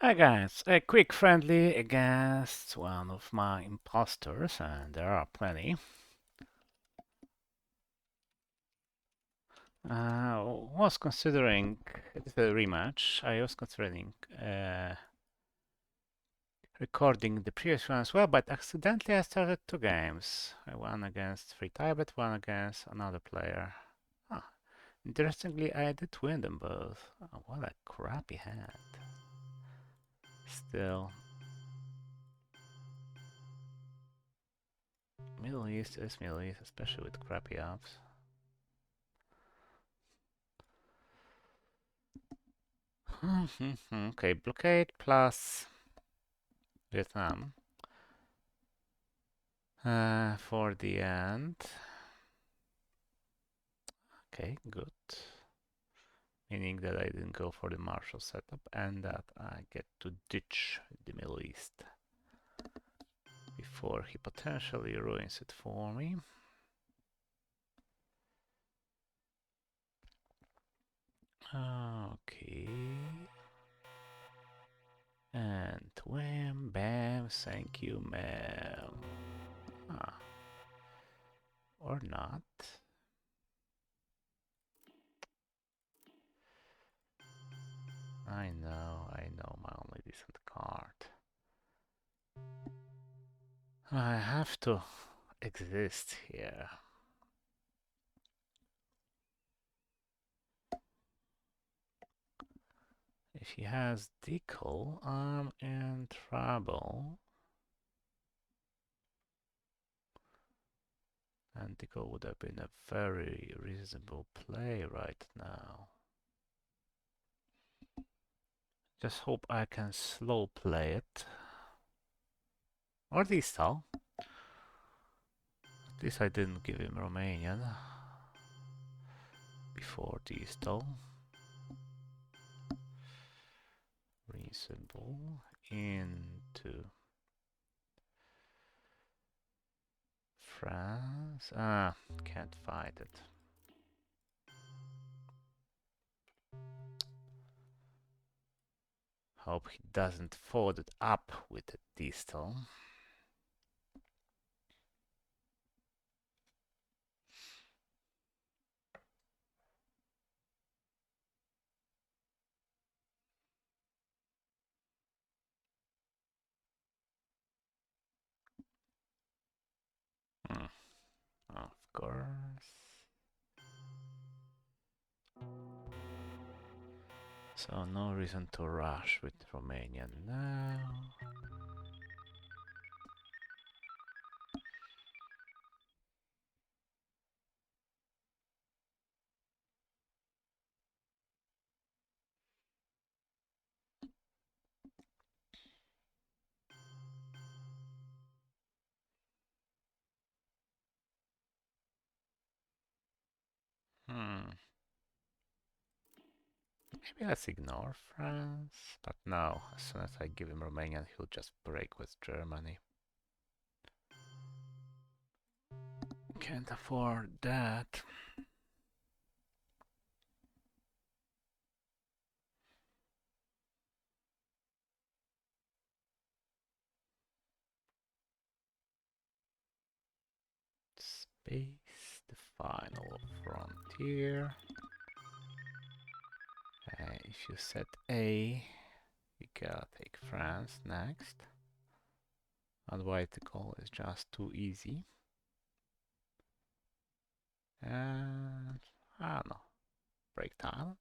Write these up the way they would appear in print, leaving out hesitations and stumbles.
Hi guys, a quick friendly against one of my imposters, and there are plenty. Was considering it's a rematch. I was considering recording the previous one as well, but accidentally I started two games. One against Free Tibet, one against another player. Ah, interestingly, I did win them both. Oh, what a crappy hand. Still, Middle East is Middle East, especially with crappy ops. Okay, blockade plus Vietnam for the end. Okay, good. Meaning that I didn't go for the Marshall setup and that I get to ditch the Middle East before he potentially ruins it for me. Okay. And wham, bam, thank you, ma'am. Ah, or not. I know my only decent card. I have to exist here. If he has decal, I'm in trouble. And decal would have been a very reasonable play right now. Just hope I can slow play it. Or distal. At least I didn't give him Romanian before distal. Reasonable into France. Ah, can't fight it. Hope he doesn't fold it up with a distal. Hmm, of course. So no reason to rush with Romania now. Hmm. Maybe let's ignore France. But no, as soon as I give him Romanian, he'll just break with Germany. Can't afford that. Space, the final frontier. If you set A, you gotta take France next. Otherwise the goal is just too easy. And I don't know, break Thailand.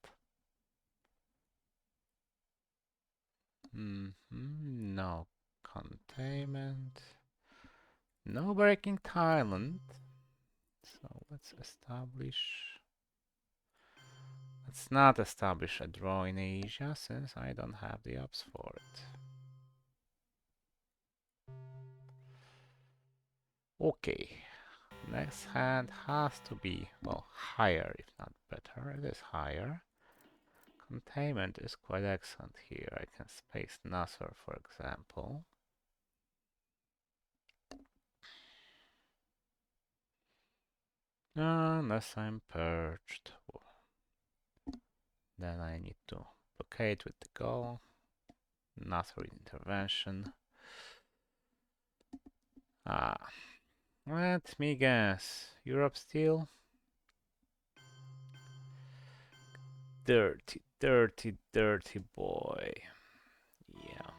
No containment. No breaking Thailand. So let's not establish a draw in Asia since I don't have the ups for it. Okay, next hand has to be, well, higher if not better. It is higher. Containment is quite excellent here. I can space Nasser, for example. Unless I'm perched. Then I need to blockade with the goal. Another intervention. Let me guess. Europe still? Dirty, dirty, dirty boy. Yeah.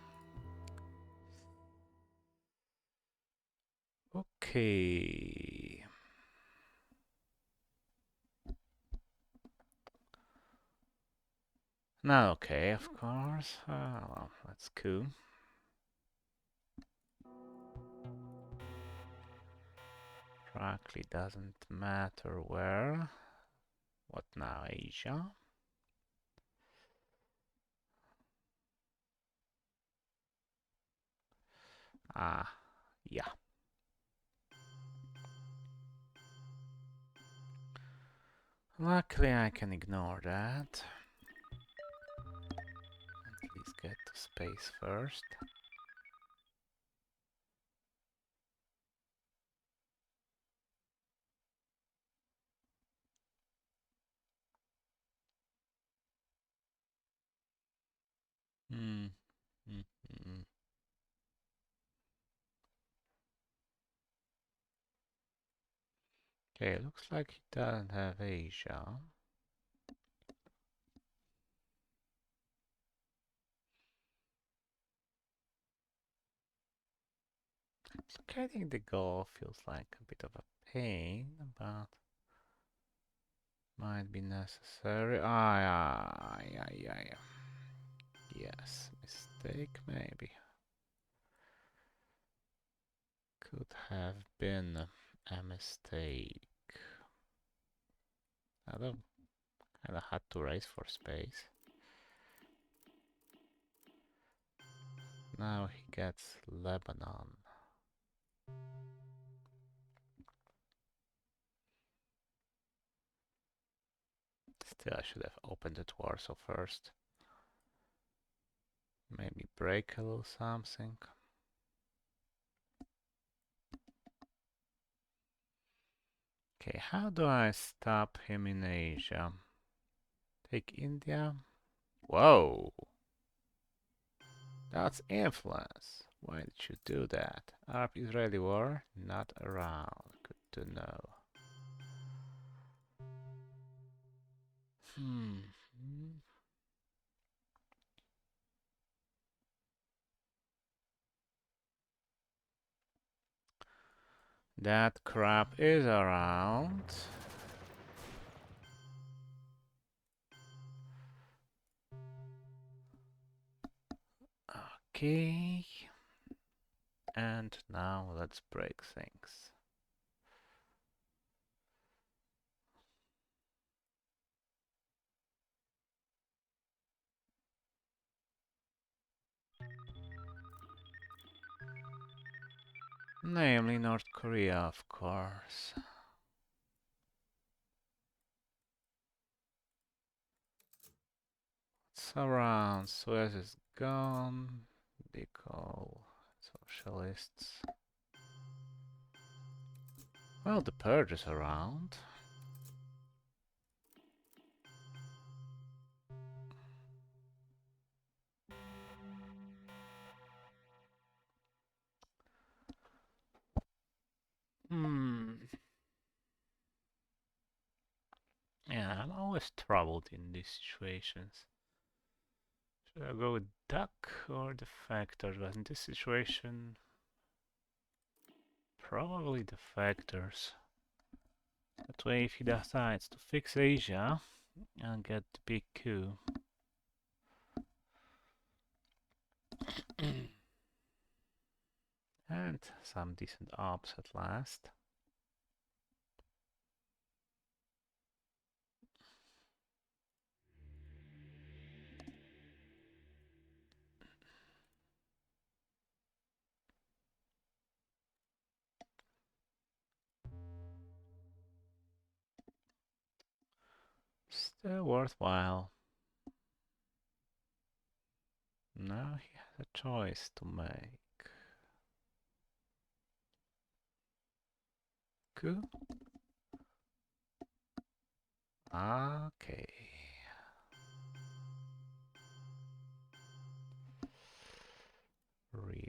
Okay. Not okay, of course. Well, that's cool. Practically doesn't matter where. What now, Asia? Yeah. Luckily, I can ignore that. At least get to space first. Hmm. Mm -hmm. Okay, looks like he doesn't have Asia. Getting the goal feels like a bit of a pain, but might be necessary. Yeah. Yes, mistake maybe. Could have been a mistake. I don't kinda had to race for space. Now he gets Lebanon. Still, I should have opened the Warsaw first. Maybe break a little something. Okay, how do I stop him in Asia? Take India? Whoa! That's influence. Why did you do that? Arab-Israeli war? Not around. Good to know. Hmm. That crap is around. Okay. And now let's break things. Namely North Korea, of course. It's around. Suez is gone. They call socialists. Well, the purge is around. Yeah, I'm always troubled in these situations. Should I go with duck or defectors? But in this situation, probably defectors. That way, if he decides to fix Asia, I'll get the big coup. And some decent ops at last. Still worthwhile. Now he has a choice to make. Coup? Okay.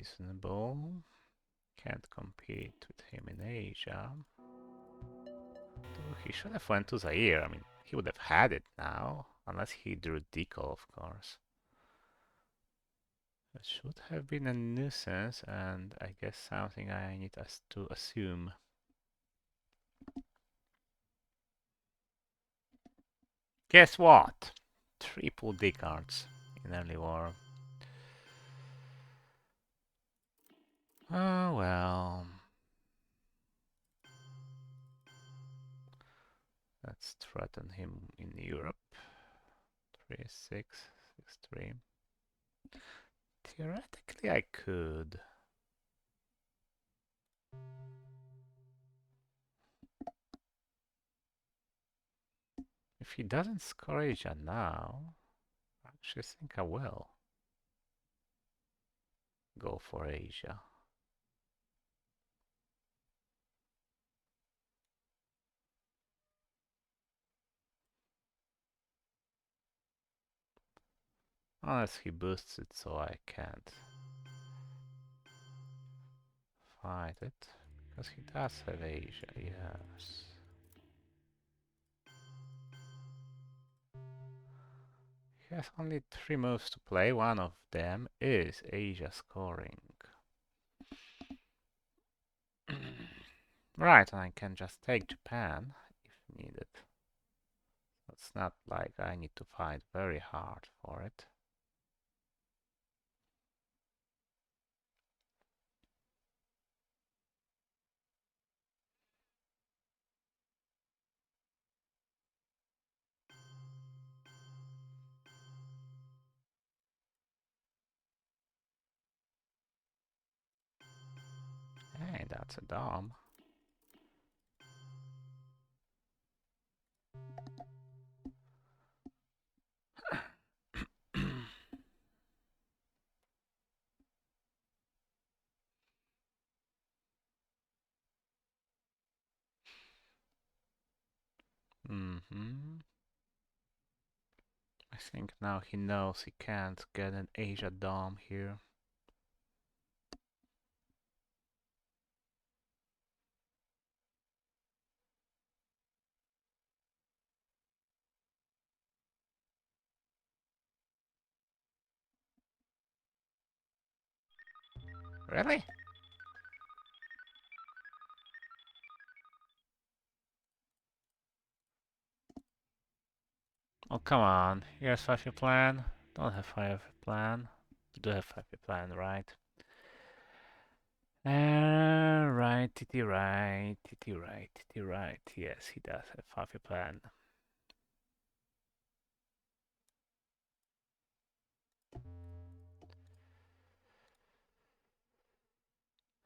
reasonable. Can't compete with him in Asia. Though he should have went to Zaire. I mean, he would have had it now, unless he drew Deco, of course. It should have been a nuisance, and I guess something I need us to assume. Guess what? Triple D cards in early war. Oh well. Let's threaten him in Europe. 3-6, 6-3. Theoretically, I could. If he doesn't score Asia now, I actually think I will go for Asia. Unless he boosts it so I can't fight it. Because he does have Asia, yes. He has only 3 moves to play. One of them is Asia scoring. Right, and I can just take Japan if needed. It's not like I need to fight very hard for it. Hey, that's a dom. I think now he knows he can't get an Asia dom here. Really? Oh, come on. Here's 5-year plan. Don't have 5-year plan. You do have 5-year plan, right? Right, TT right, TT right, TT right. Yes, he does have 5-year plan.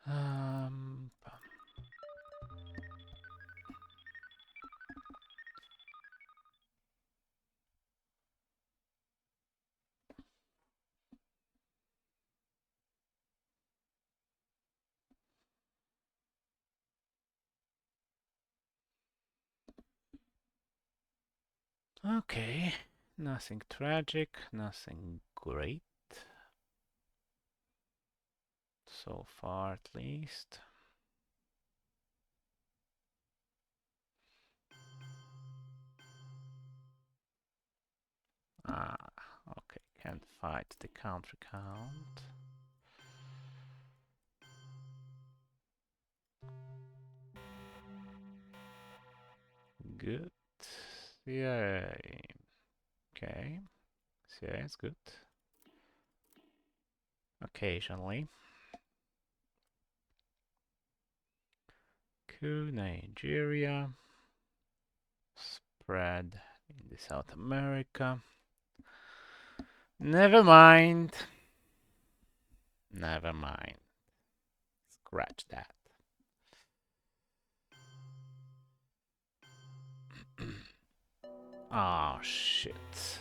Um, okay, nothing tragic, nothing great. So far, at least. Ah, okay, can't fight the counter count. Good. CIA. Okay. CIA is good. Occasionally. Coup Nigeria. Spread in the South America. Never mind. Never mind. Scratch that. Oh shit.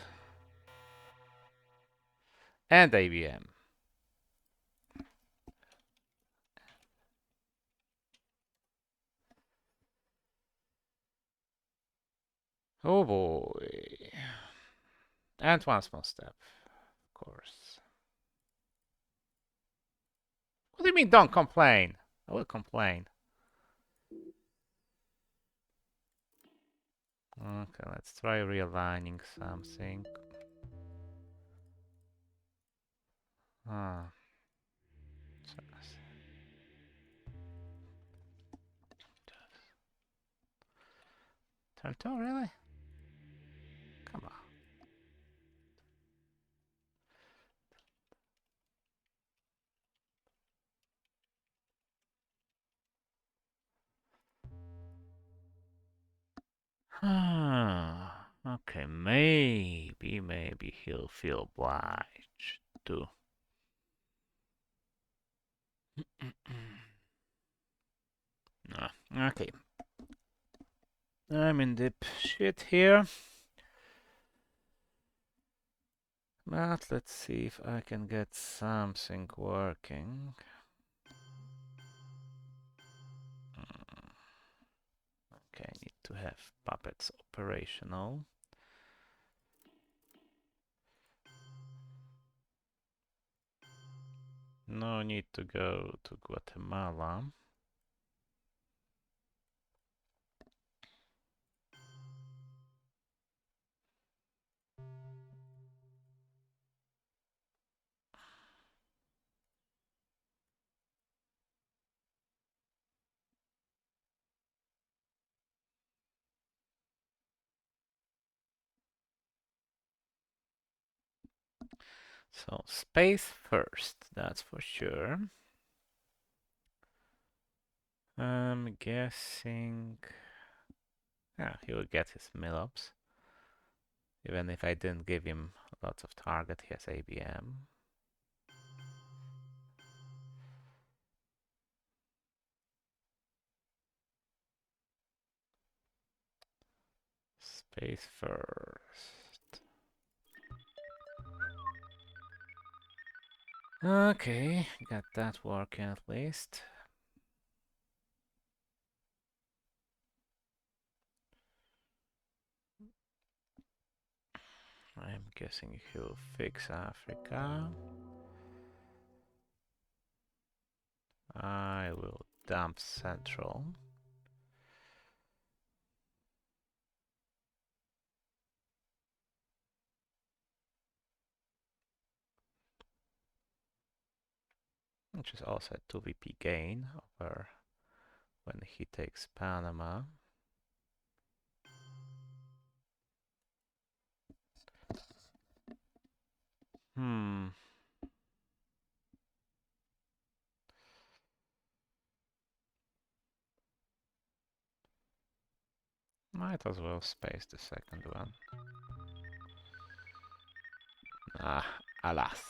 And ABM. Oh boy. And one small step, of course. do you mean don't complain? I will complain. Okay, let's try realigning something. Ah, turn two, really? Come on. Ah, okay, maybe he'll feel obliged to. No, okay. I'm in deep shit here. But let's see if I can get something working. Okay, I need to have puppets operational. No need to go to Guatemala. So space first, that's for sure. I'm guessing... Yeah, he will get his mill-ups. Even if I didn't give him lots of target, he has ABM. Space first. Okay, got that working at least. I'm guessing he'll fix Africa. I will dump Central. Which is also a 2VP gain over when he takes Panama. Hmm. Might as well space the second one. Ah, alas.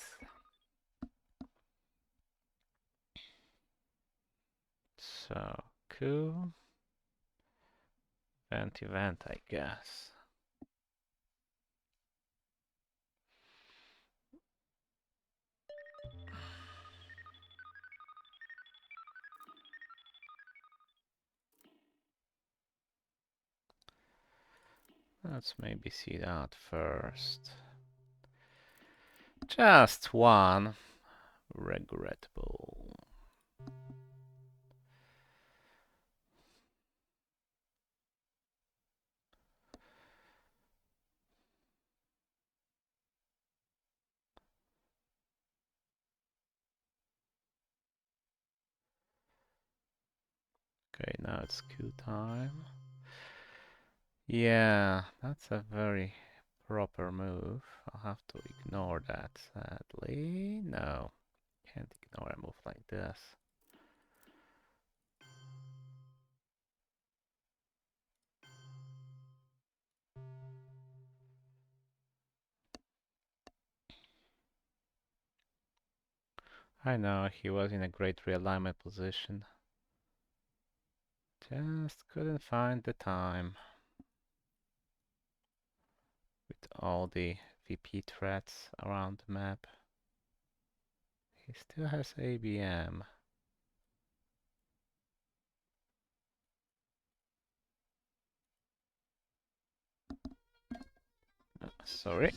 So, cool. Event, I guess. Let's maybe see that first. Just one. Regrettable. Okay, now it's Q time. Yeah, that's a very proper move. I'll have to ignore that, sadly. No, can't ignore a move like this. I know, he was in a great realignment position. Just couldn't find the time. With all the VP threats around the map. He still has ABM. Sorry.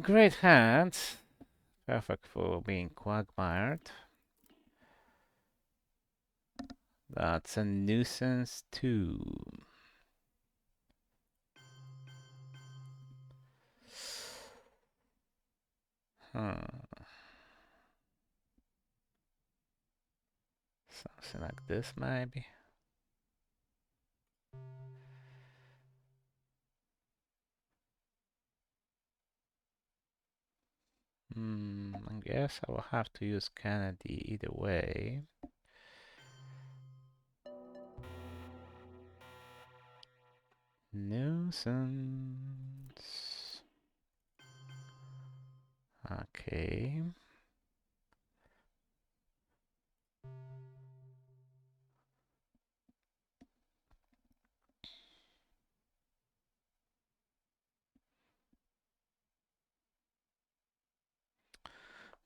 Great hand. Perfect for being quagmired. That's a nuisance too. Something like this, maybe. I guess I will have to use Kennedy either way. Nuisance. Okay.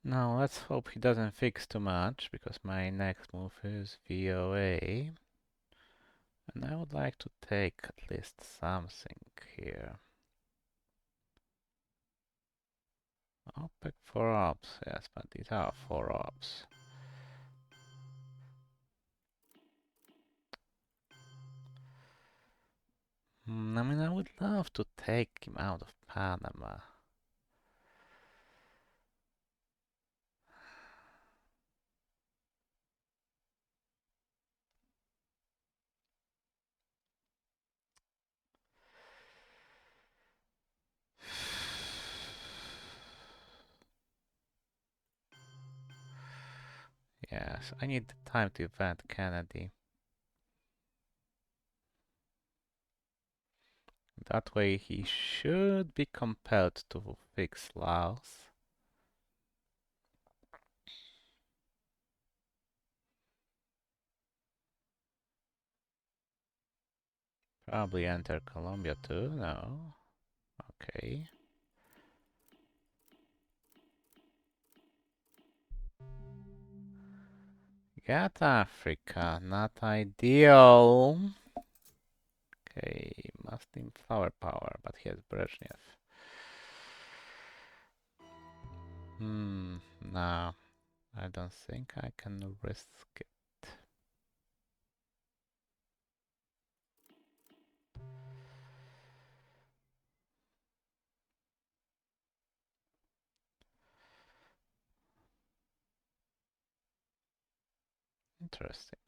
Now let's hope he doesn't fix too much, because my next move is VOA. And I would like to take at least something here. OPEC 4 ops, yes, but these are 4 ops. I mean, I would love to take him out of Panama. Yes, I need the time to event Kennedy. That way he should be compelled to fix Laos. Probably enter Colombia too, no. Okay. Get Africa, not ideal. Okay, Muslim flower power, but he has Brezhnev. No, I don't think I can risk it. Interesting.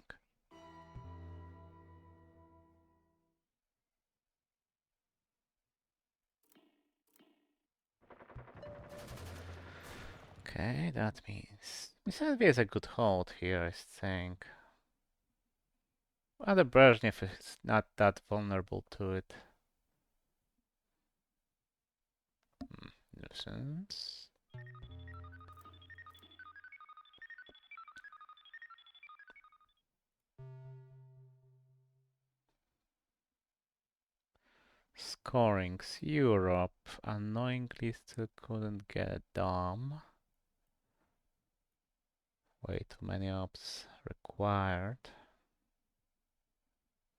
Okay, that means Mississippi is a good hold here, I think. Well, the Brezhnev is not that vulnerable to it. Nuisance. Scorings. Europe. Annoyingly still couldn't get a dom. Way too many ops required.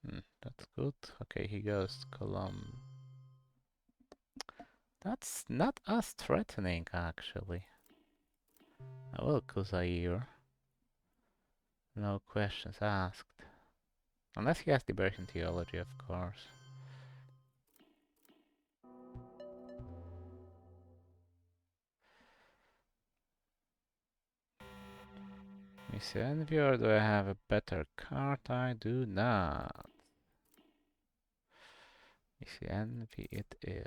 That's good. Okay, he goes to Colum. That's not as threatening, actually. I will Kuzair. No questions asked. Unless he has Liberation Theology, of course. Miss Envy, or do I have a better card? I do not. Miss Envy it is.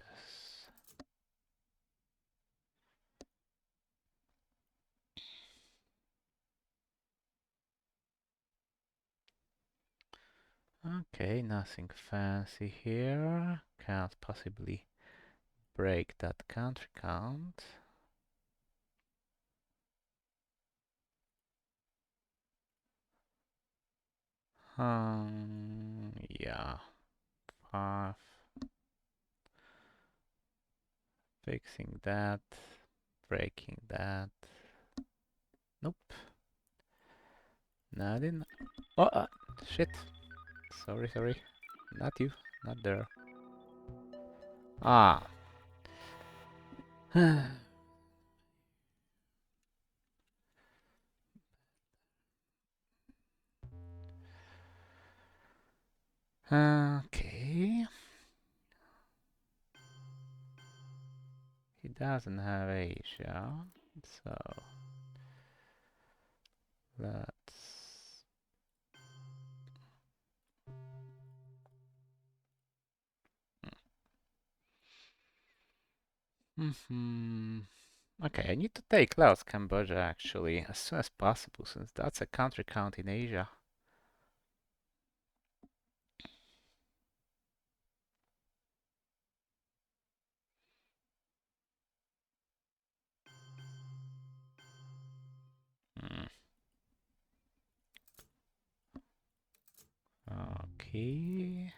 Okay, nothing fancy here. Can't possibly break that country count. Yeah. 5. Fixing that. Breaking that. Nope. Nothing. Oh, shit. Sorry. Not you. Not there. Ah. Okay. He doesn't have Asia, so let's. Hmm. Okay, I need to take Laos, Cambodia actually as soon as possible, since that's a country count in Asia. Hmm. Okay.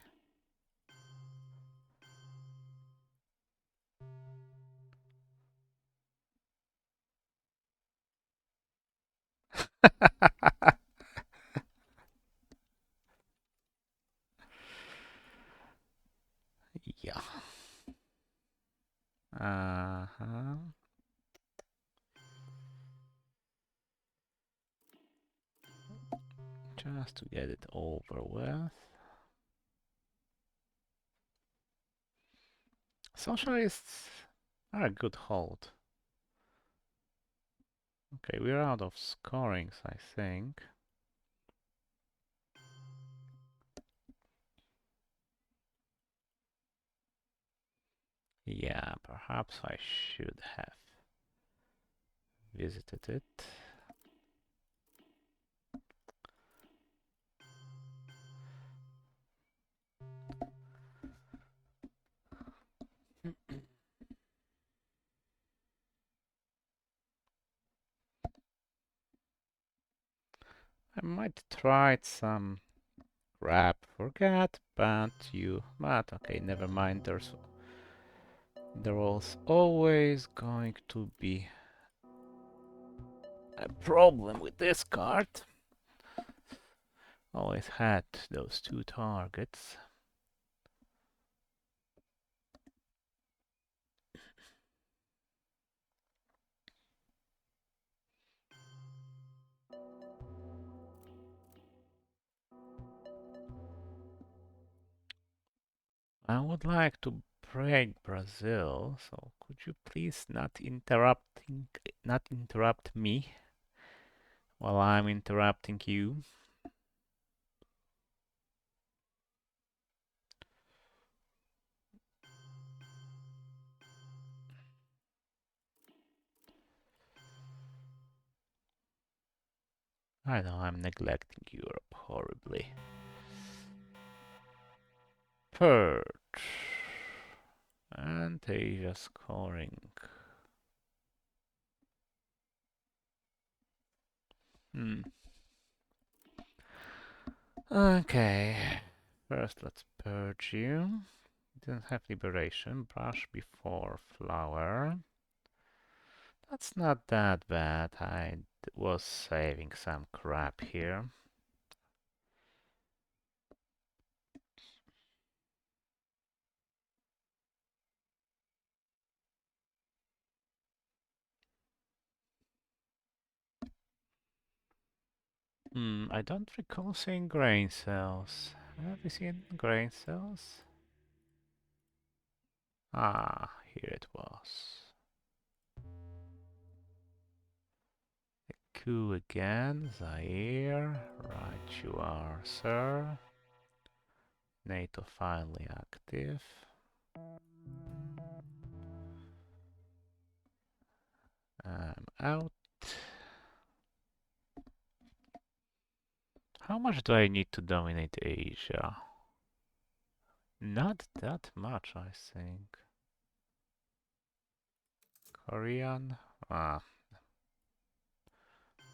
Yeah. Uh-huh. Just to get it over with. Socialists are a good hold. Okay, we're out of scorings, I think. Yeah, perhaps I should have visited it. I might try some grab forget, but okay, never mind. There was always going to be a problem with this card. Always had those two targets. I would like to break Brazil, so could you please not interrupt me while I'm interrupting you? I know I'm neglecting Europe horribly. Purge. And Asia scoring. Hmm. Okay. First, let's purge you. Didn't have liberation. Brush before flower. That's not that bad. I was saving some crap here. I don't recall seeing grain cells. Have you seen grain cells? Ah, here it was. Coup again, Zaire. Right you are, sir. NATO finally active. I'm out. How much do I need to dominate Asia? Not that much, I think. Korean? Ah,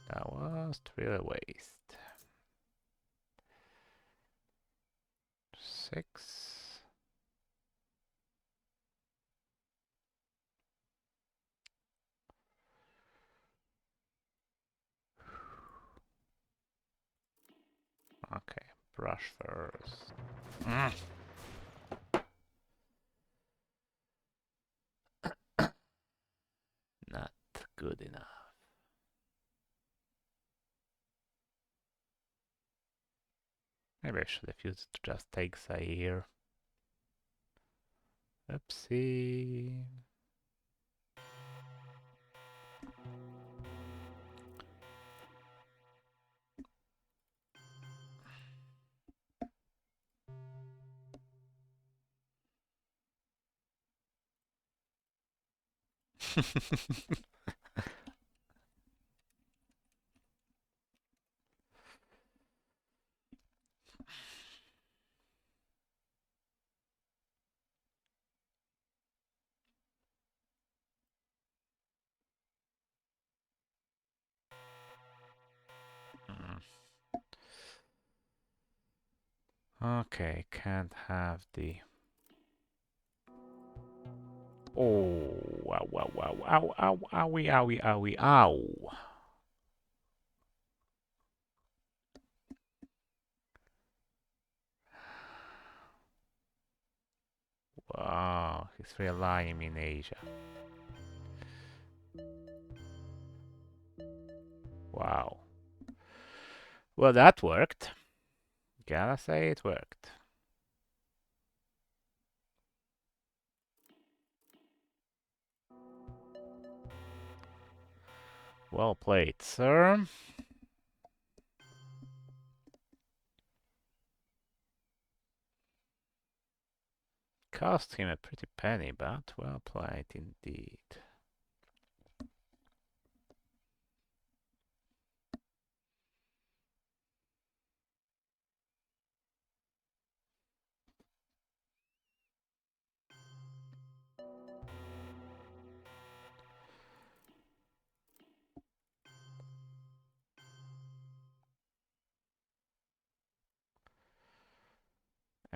that was really a waste. 6. Okay, brush first. Mm. good enough. Maybe I should have used to just take Zaire. Oopsie. Okay, can't have the... Oh, wow, wow, wow, ow, ow, owie, owie, owie, ow. Wow, he's realigning in Asia. Wow. Well, that worked. Gotta say it worked. Well played, sir. Cost him a pretty penny, but well played indeed.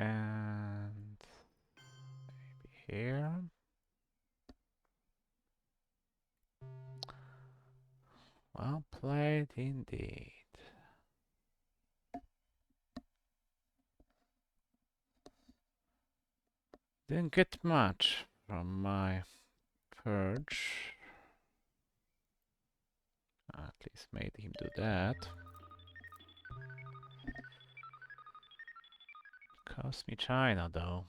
And maybe here. Well played indeed. Didn't get much from my purge. At least made him do that. Cost me China though.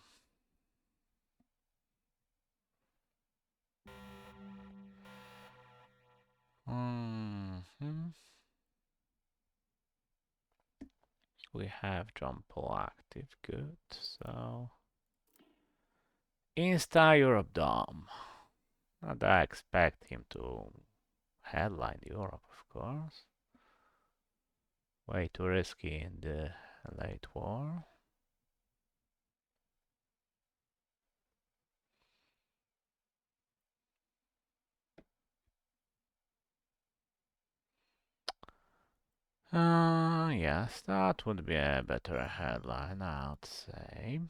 We have John Paul active, good. So Insta Europe Dom. Not that I expect him to headline Europe, of course. Way too risky in the late war. Yes, that would be a better headline, I'd say.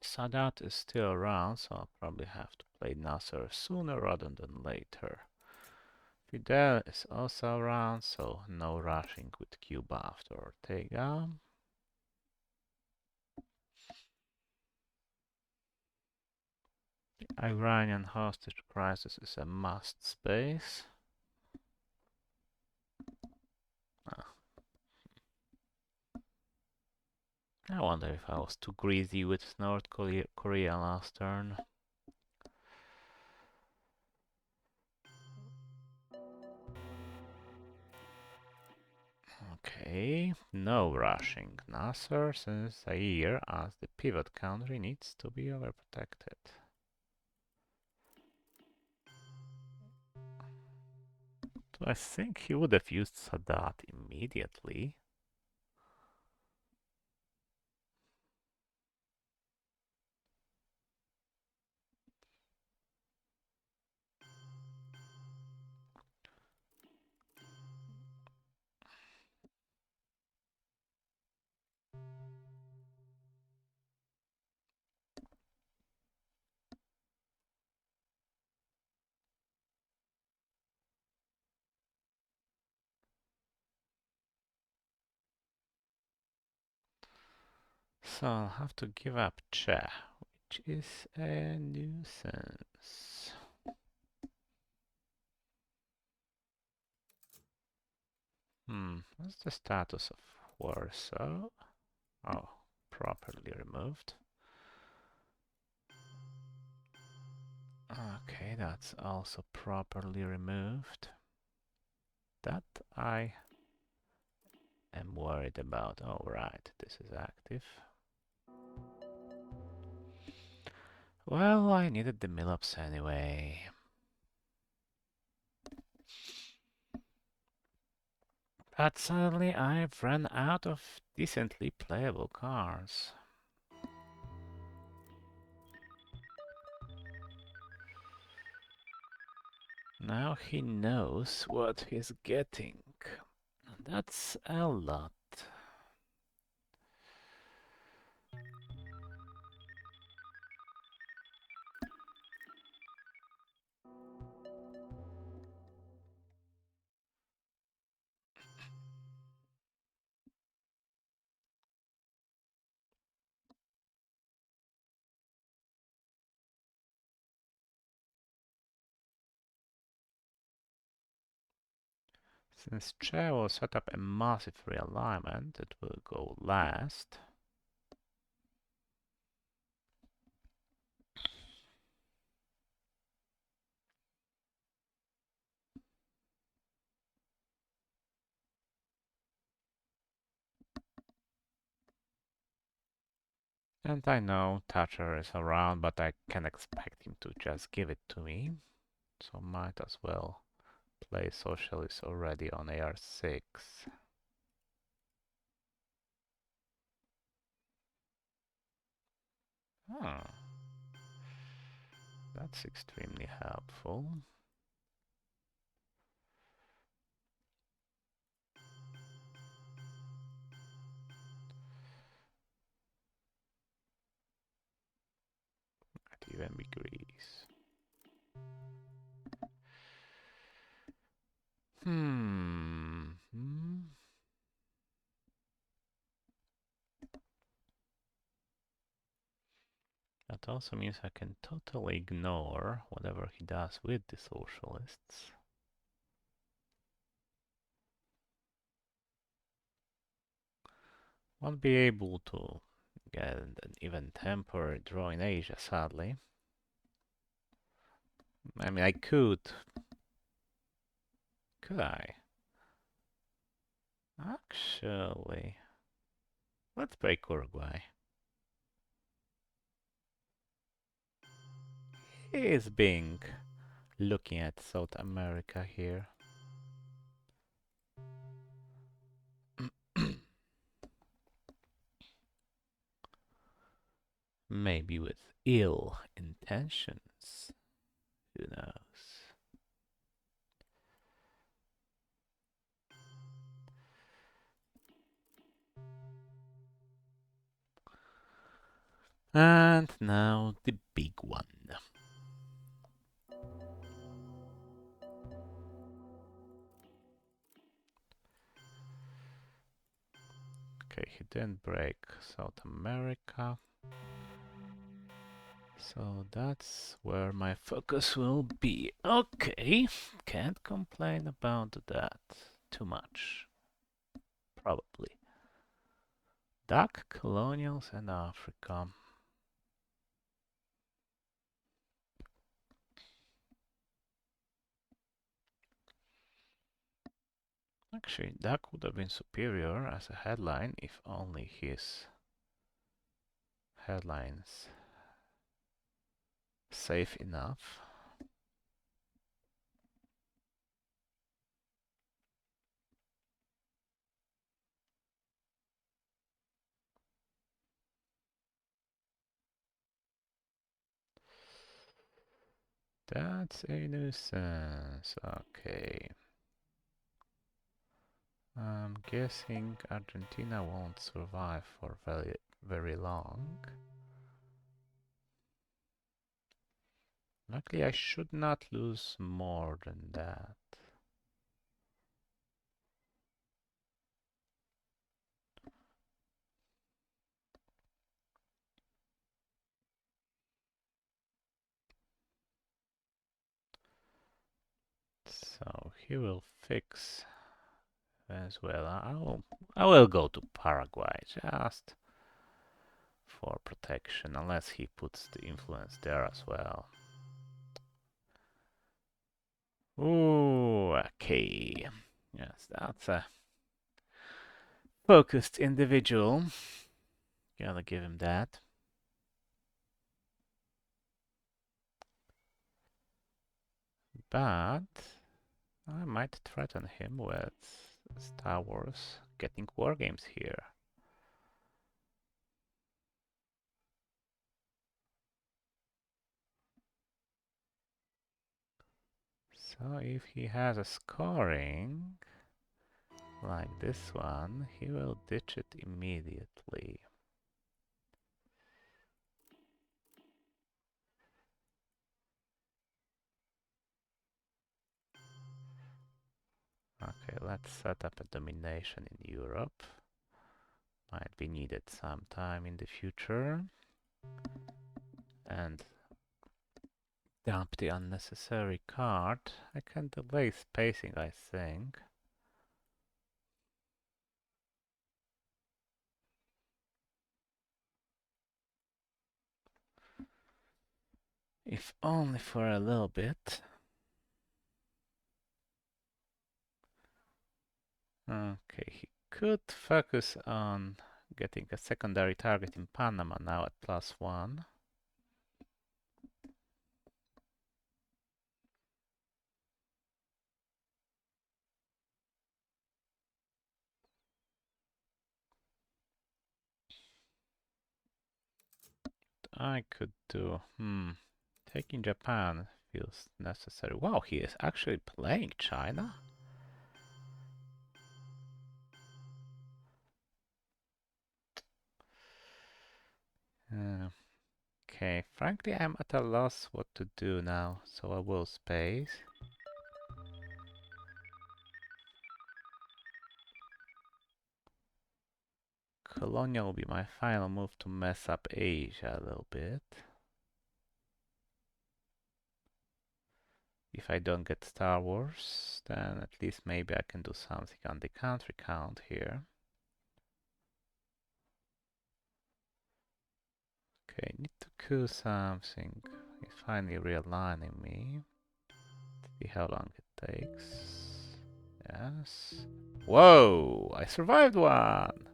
Sadat is still around, so I'll probably have to play Nasser sooner rather than later. Fidel is also around, so no rushing with Cuba after Ortega. Iranian hostage crisis is a must space. I wonder if I was too greasy with North Korea last turn. Okay, no rushing Nasser, since Zaire, as the pivot country, needs to be overprotected. So I think he would have used Sadat immediately. So I'll have to give up Che, which is a nuisance. What's the status of Warsaw? Oh, properly removed. Okay, that's also properly removed. That I am worried about. Oh, right, this is active. Well, I needed the mill-ups anyway. But suddenly I've run out of decently playable cards. Now he knows what he's getting. That's a lot. Since Che will set up a massive realignment, it will go last. And I know Thatcher is around, but I can't expect him to just give it to me. So might as well play Socialist already on AR6. Ah, that's extremely helpful. Might even be Greece. Hmm. That also means I can totally ignore whatever he does with the socialists. Won't be able to get an even temporary draw in Asia, sadly. I mean, I could. Could I? Actually, let's break Uruguay. He is being looking at South America here. Maybe with ill intentions. Who knows? And now the big one. Okay, he didn't break South America. So that's where my focus will be. Okay, can't complain about that too much. Probably. Duck, colonials, and Africa. Actually, Duck would have been superior as a headline if only his headlines safe enough. That's a nuisance. Okay. I'm guessing Argentina won't survive for very long. Luckily, I should not lose more than that. he will fix Venezuela. I will go to Paraguay just for protection, unless he puts the influence there as well. Ooh, okay. Yes, that's a focused individual. Gotta give him that. But I might threaten him with Star Wars getting war games here. So if he has a scoring like this one, he will ditch it immediately. Okay, let's set up a domination in Europe. Might be needed sometime in the future. And dump the unnecessary card. I can delay spacing, I think. If only for a little bit. Okay, he could focus on getting a secondary target in Panama now at +1. I could do, taking Japan feels necessary. Wow, he is actually playing China? Okay, frankly, I'm at a loss what to do now, so I will space. Colonial will be my final move to mess up Asia a little bit. If I don't get Star Wars, then at least maybe I can do something on the country count here. Okay, need to coup something. He's finally realigning me. See how long it takes. Yes. Whoa! I survived one!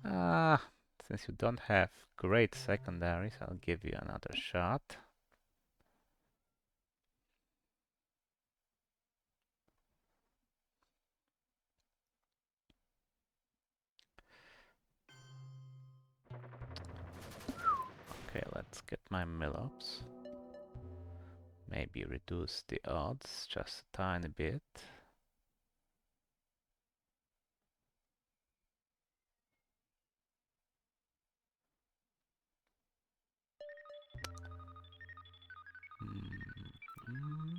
Ah, since you don't have great secondaries, I'll give you another shot. Okay, let's get my mill-ups. Maybe reduce the odds just a tiny bit. Mm-hmm.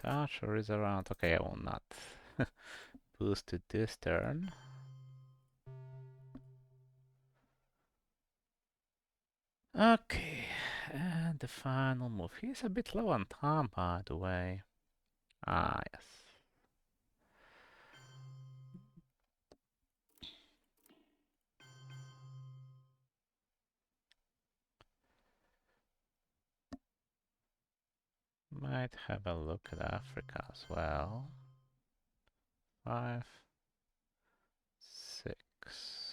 Tasher is around. Okay, I will not boost it this turn. Okay, and the final move. He's a bit low on time, by the way. Ah, yes. Might have a look at Africa as well. 5, 6.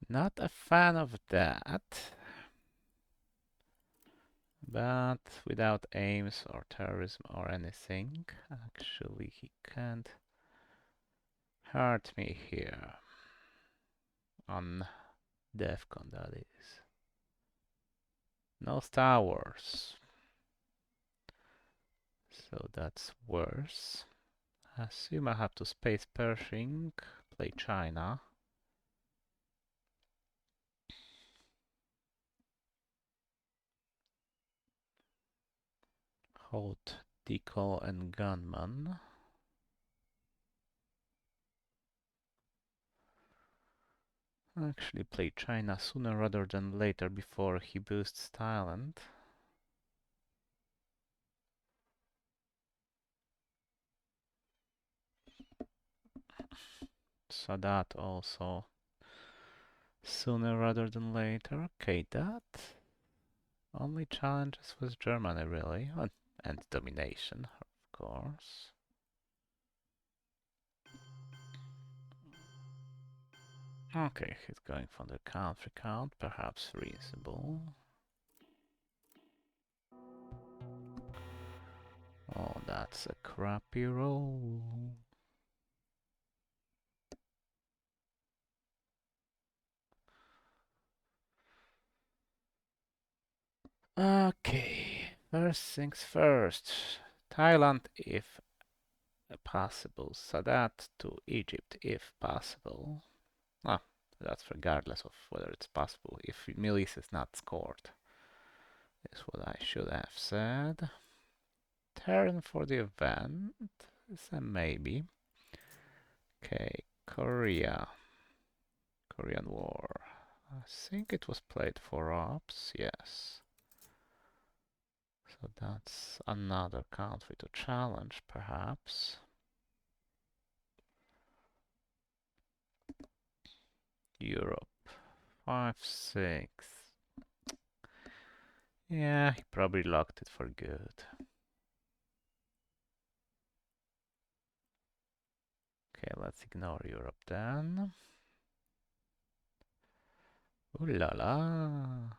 Not a fan of that. But without aims or terrorism or anything, actually he can't hurt me here. On DEFCON, that is. No Star Wars. So that's worse. I assume I have to space Pershing, play China. Hold Decal and Gunman. Actually play China sooner rather than later before he boosts Thailand. Sadat also sooner rather than later. Okay, that only challenges with Germany really, and domination, of course. Okay, he's going for the country count, perhaps reasonable. Oh, that's a crappy roll. Okay, first things first. Thailand if possible. Sadat to Egypt if possible. Ah, that's regardless of whether it's possible. If Milis is not scored, is what I should have said. Turn for the event is a maybe. Okay, Korea. Korean War. I think it was played for ops, yes. So that's another country to challenge, perhaps. Europe. 5-6. Yeah, he probably locked it for good. Okay, let's ignore Europe then. Ooh la la.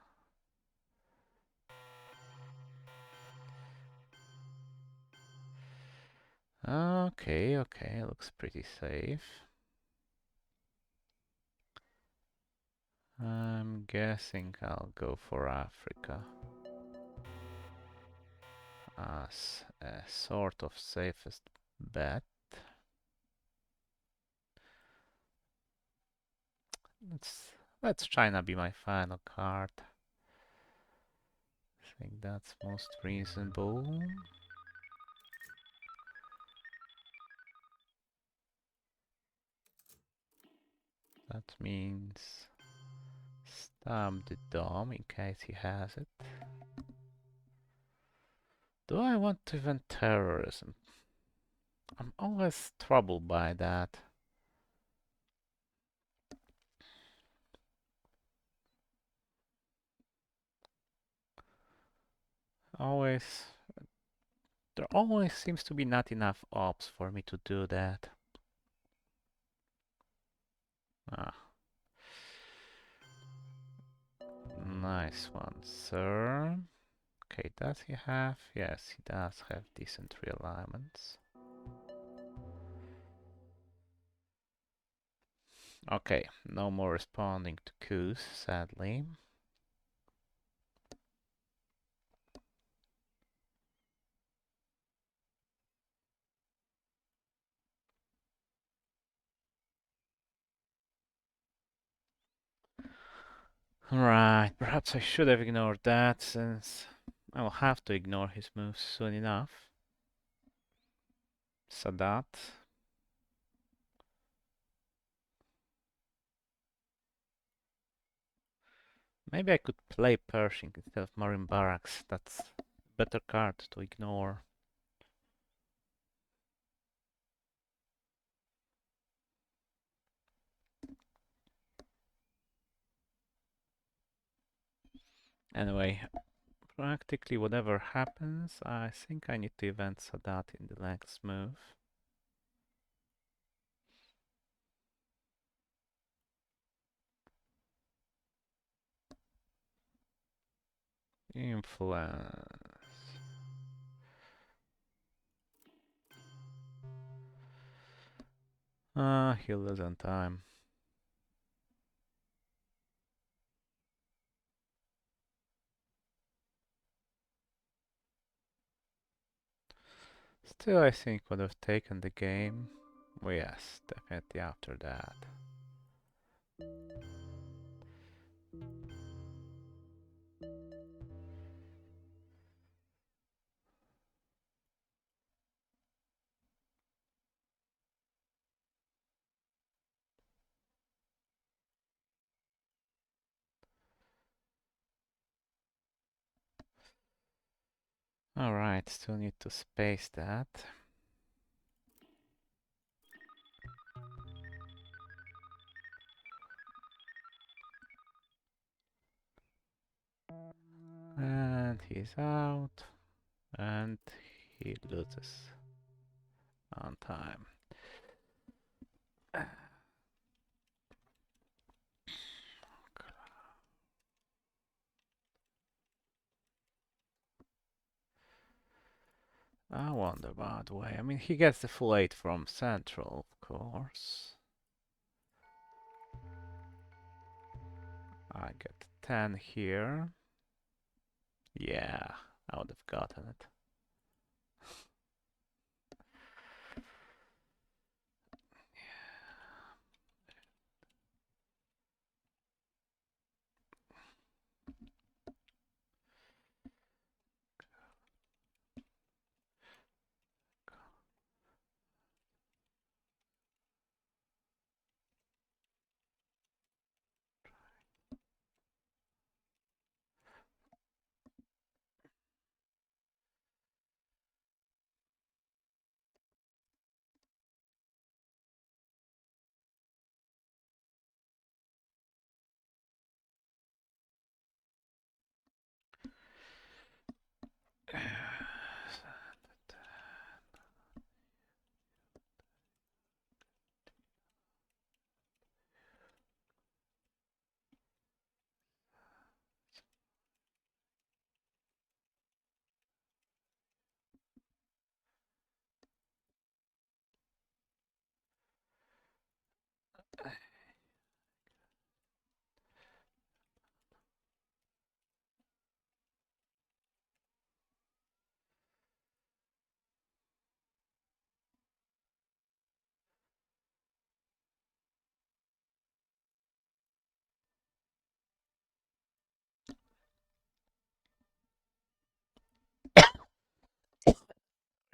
Okay, okay, looks pretty safe. I'm guessing I'll go for Africa as a sort of safest bet. Let's China be my final card. I think that's most reasonable. That means stab the dom in case he has it. Do I want to invent terrorism? I'm always troubled by that. Always, there always seems to be not enough ops for me to do that. Ah, nice one, sir. Okay, does he have? Yes, he does have decent realignments. Okay, no more responding to coups, sadly. Right, perhaps I should have ignored that, since I will have to ignore his moves soon enough. Sadat. Maybe I could play Pershing instead of Marine Barracks. That's a better card to ignore. Anyway, practically whatever happens, I think I need to event Sadat in the next move. Influence. He'll lose on time. Still, I think would have taken the game. Well, yes, definitely after that. All right, still need to space that. And he's out. And he loses on time. I wonder about the way. I mean, he gets the full 8 from Central, of course. I get 10 here. Yeah, I would have gotten it.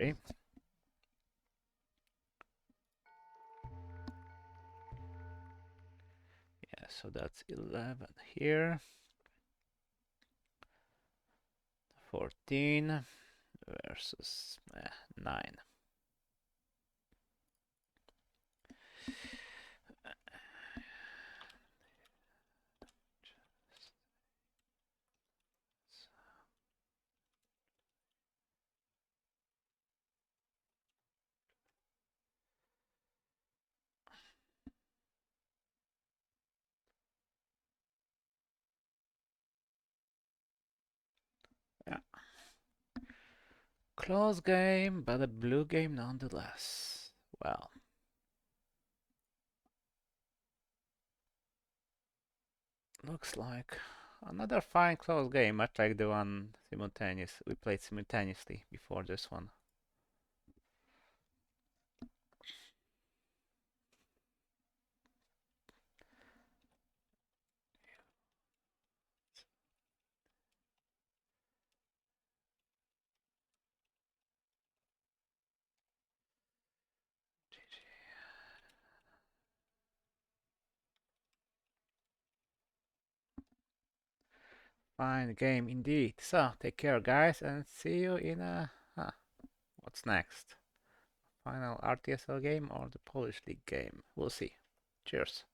Okay. Yeah, so that's 11 here. 14 versus 9. Yeah. Close game, but a blue game nonetheless. Well, looks like another fine close game, much like the one simultaneous we played simultaneously before this one. Fine game indeed. So take care, guys, and see you in a. What's next? Final RTSL game or the Polish League game? We'll see. Cheers.